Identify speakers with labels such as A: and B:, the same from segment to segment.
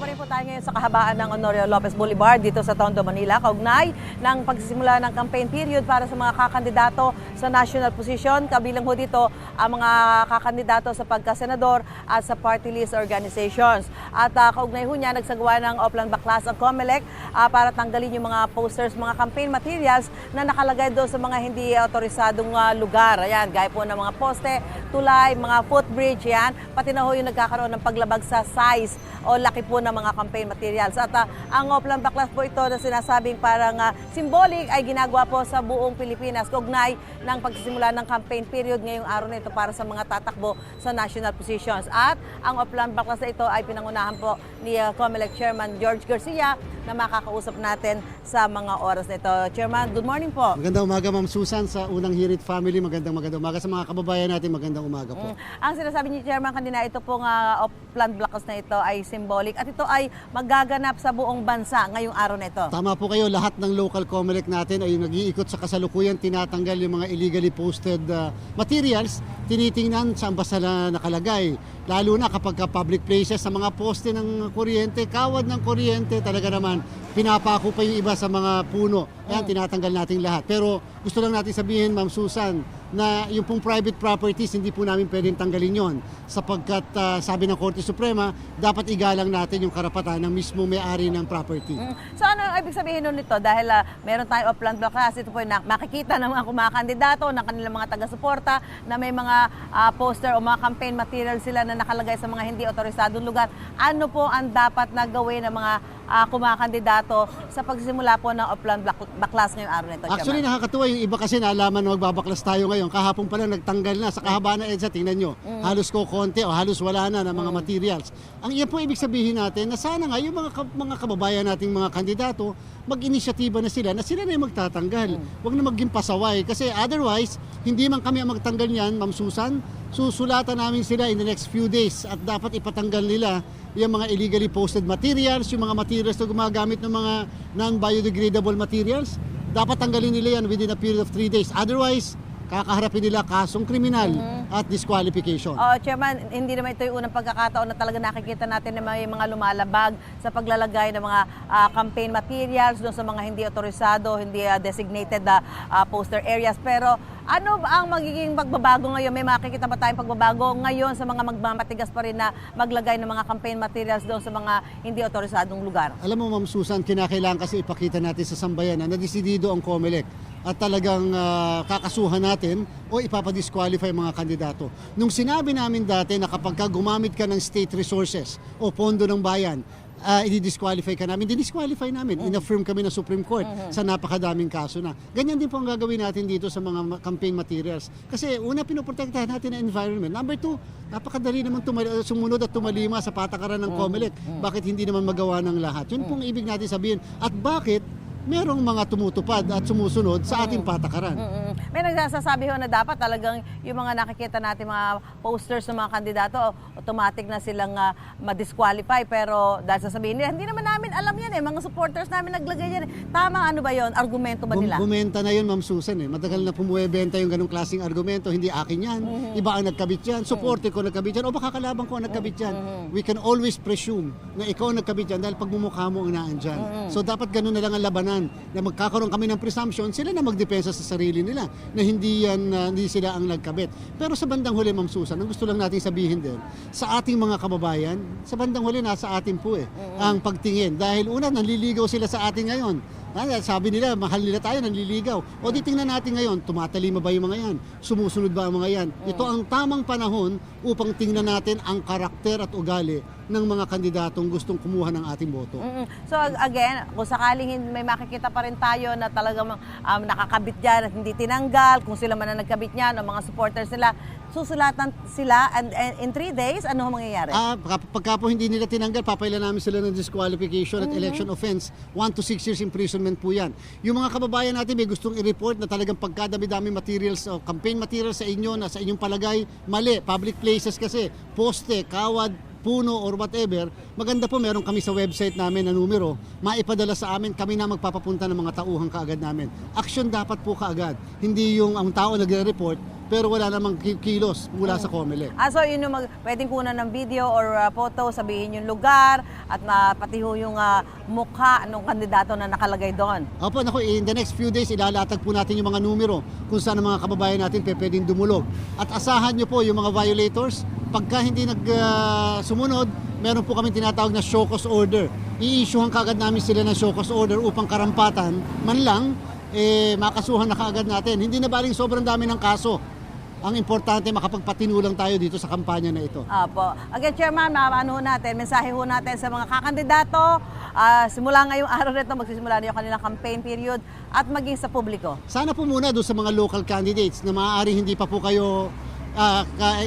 A: pa rin po tayo ngayon sa kahabaan ng Honorio Lopez Boulevard dito sa Tondo, Manila, kaugnay ng pagsisimula ng campaign period para sa mga kakandidato sa national position. Kabilang ho dito ang mga kakandidato sa pagkasenador at sa party list organizations. At kaugnay ho niya, nagsagawa ng Oplan Baklas ang COMELEC para tanggalin yung mga posters, mga campaign materials na nakalagay doon sa mga hindi autorisadong lugar. Ayan, gaya po ng mga poste, tulay, mga footbridge, yan. Pati na ho yung nagkakaroon ng paglabag sa size o laki po ng mga campaign materials. At ang Oplan Baklas po ito na sinasabing parang symbolic ay ginagawa po sa buong Pilipinas kaugnay ng pagsisimula ng campaign period ngayong araw na ito para sa mga tatakbo sa national positions. At ang Oplan Baklas na ito ay pinangunahan po ni COMELEC Chairman George Garcia na makakausap natin sa mga oras na ito. Chairman, good morning po.
B: Magandang umaga, Ma'am Susan, sa unang Hirit family. Magandang umaga sa mga kababayan natin. Magandang umaga po.
A: Ang sinasabi ni Chairman kanina, ito pong Oplan Baklas na ito ay symbolic at ito ay magaganap sa buong bansa ngayong araw na ito.
B: Tama po kayo, lahat ng local COMELEC natin ay nag-iikot sa kasalukuyan, tinatanggal yung mga illegally posted materials, tinitingnan saan ba sila nakalagay. Lalo na kapag public places, sa mga poste ng kuryente, kawad ng kuryente, talaga naman pinapako pa yung iba sa mga puno. Ayan, tinatanggal natin lahat. Pero gusto lang natin sabihin, Ma'am Susan, na yung pong private properties, hindi po namin pwedeng tanggalin yon sapagkat sabi ng Korte Suprema, dapat igalang natin yung karapatan ng mismo may-ari ng property.
A: So ano ang ibig sabihin nun nito? Dahil meron tayong Oplan Baklas, ito po yung makikita ng mga kumakandidato, ng kanilang mga taga-suporta na may mga poster o mga campaign material sila na nakalagay sa mga hindi otorisadong lugar. Ano po ang dapat na gawin ng mga kumakandidato sa pagsisimula po ng Oplan Baklas ngayong araw nito?
B: Actually, nakakatuwa yung iba kasi naalaman na magbabaklas tayo ngayon. Kahapon pa lang nagtanggal na sa kahabaan na EDSA. Tingnan nyo, halos konti o halos wala na ng mga materials. Ang iyan po ibig sabihin natin na sana nga yung mga kababayan nating mga kandidato mag-inisyatiba na sila na yung magtatanggal. Huwag na maging pasaway kasi otherwise, hindi man kami ang magtanggal niyan, Ma'am Susan, susulatan namin sila in the next few days at dapat ipatanggal nila yung mga illegally posted materials, yung mga materials na gumagamit ng mga non-biodegradable materials. Dapat tanggalin nila yan within a period of 3 days. Otherwise, kakaharapin nila kasong kriminal at disqualification.
A: Chairman, hindi naman ito yung unang pagkakataon na talaga nakikita natin na may mga lumalabag sa paglalagay ng mga campaign materials doon sa mga hindi otorisado, hindi designated poster areas. Pero ano ba ang magiging pagbabago ngayon? May makikita ba tayong pagbabago ngayon sa mga magmamatigas pa rin na maglagay ng mga campaign materials doon sa mga hindi otorisadong lugar?
B: Alam mo, Ma'am Susan, kinakailangan kasi ipakita natin sa sambayanan na desidido ang COMELEC at talagang kakasuhan natin o ipapadisqualify mga kandidato. Nung sinabi namin dati na kapag gumamit ka ng state resources o pondo ng bayan, i-disqualify ka namin, di-disqualify namin. In-affirm kami ng Supreme Court sa napakadaming kaso na. Ganyan din po ang gagawin natin dito sa mga campaign materials. Kasi una, pinoprotektahan natin ang environment. Number two, napakadali naman sumunod at tumalima sa patakaran ng COMELEC. Bakit hindi naman magawa ng lahat? Yun pong ibig natin sabihin. At bakit merong mga tumutupad at sumusunod sa ating patakaran.
A: May nagsasabi ho na dapat talagang yung mga nakikita natin mga posters ng mga kandidato, automatic na silang ma-disqualify. Pero dahil sasabihin nila, hindi naman namin alam yan mga supporters namin naglagay yan. Tama ano ba yon? Argumento ba nila?
B: Bumenta na yun, Ma'am Susan. Matagal na pumuwebenta yung ganong klaseng argumento. Hindi akin yan. Iba ang nagkabit yan. Supporter ko nagkabit yan. O baka kalaban ko ang nagkabit yan. We can always presume na ikaw ang nagkabit yan dahil pagmumukha mo ang naandyan. So dapat ganun na lang ang labanan na magkakaroon kami ng presumption, sila na magdepensa sa sarili nila na hindi sila ang nagkabit. Pero sa bandang huli, Ma'am Susan, ang gusto lang natin sabihin din, sa ating mga kababayan, sa bandang huli nasa atin po ang pagtingin. Dahil una, nanliligaw sila sa atin ngayon. Sabi nila, mahal nila tayo, nanliligaw. O di tingnan natin ngayon, tumatalima ba yung mga yan? Sumusunod ba ang mga yan? Ito ang tamang panahon upang tingnan natin ang karakter at ugali ng mga kandidatong gustong kumuha ng ating boto.
A: So again, kung sakaling may makikita pa rin tayo na talagang nakakabit dyan at hindi tinanggal, kung sila man na nagkabit niyan o mga supporters nila, susulatan sila and in 3 days, ano mangyayari?
B: Pagka po hindi nila tinanggal, papailan namin sila ng disqualification at election offense. 1 to 6 years imprisonment po yan. Yung mga kababayan natin may gustong i-report na talagang pagkadami-dami materials o campaign materials sa inyo na sa inyong palagay, mali. Public places kasi, poste, kawad, puno or whatever, maganda po meron kami sa website namin na numero, maipadala sa amin, kami na magpapapunta ng mga tauhan kaagad namin. Action dapat po kaagad. Hindi yung ang tao nagre-report, pero wala namang kilos mula sa COMELEC.
A: So yun yung pwedeng kunan ng video or photo, sabihin yung lugar at pati ho yung mukha ng kandidato na nakalagay doon.
B: Opo, naku, in the next few days, ilalatag po natin yung mga numero kung saan ang mga kababayan natin pwedeng dumulog. At asahan nyo po yung mga violators, pagka hindi sumunod, meron po kami tinatawag na show cause order. I-issuehan kagad namin sila ng show cause order upang karampatan man lang, makasuhan na kaagad natin. Hindi na baling sobrang dami ng kaso. Ang importante, makapagpatinulang tayo dito sa kampanya na ito.
A: Apo. Again, Chairman, mensahe ho natin sa mga kakandidato. Simula ngayong araw nito, magsisimula na yung kanilang campaign period at maging sa publiko.
B: Sana po muna doon sa mga local candidates na maaaring hindi pa po kayo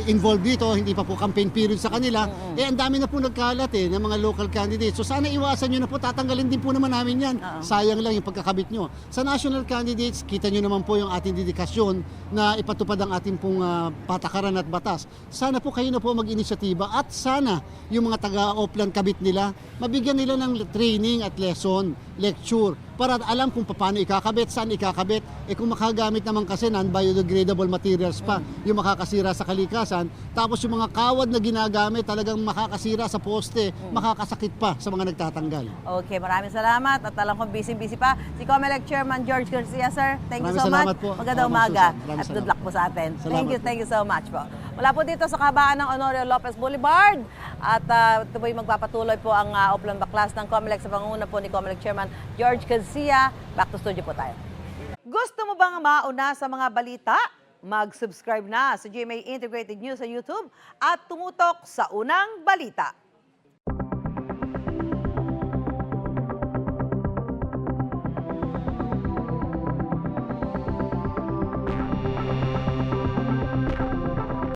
B: involved dito, hindi pa po campaign period sa kanila, ang dami na po nagkalat ng mga local candidates. So sana iwasan nyo na po, tatanggalin din po naman namin yan. Sayang lang yung pagkakabit nyo. Sa national candidates, kita nyo naman po yung ating dedikasyon na ipatupad ang ating pong patakaran at batas. Sana po kayo na po mag-inisyatiba at sana yung mga taga-Oplan kabit nila, mabigyan nila ng training at lesson, lecture, para alam kung paano ikakabit, saan ikakabit. Kung makagamit naman kasi non-biodegradable materials pa, yung makakasira sa kalikasan, tapos yung mga kawad na ginagamit talagang makakasira sa poste, makakasakit pa sa mga nagtatanggal.
A: Okay, maraming salamat at alam kong busy-busy pa. Si COMELEC Chairman George Garcia, sir. Thank you so much. Magandang umaga at good luck po sa atin. Thank you so much po. Mula po dito sa kabaan ng Honorio Lopez Boulevard at ito po yung magpapatuloy po ang Oplan Baklas ng COMELEC sa pangunguna po ni COMELEC Chairman George Garcia. Back to studio po tayo. Gusto mo bang mauna sa mga balita? Mag-subscribe na sa GMA Integrated News sa YouTube at tumutok sa unang balita.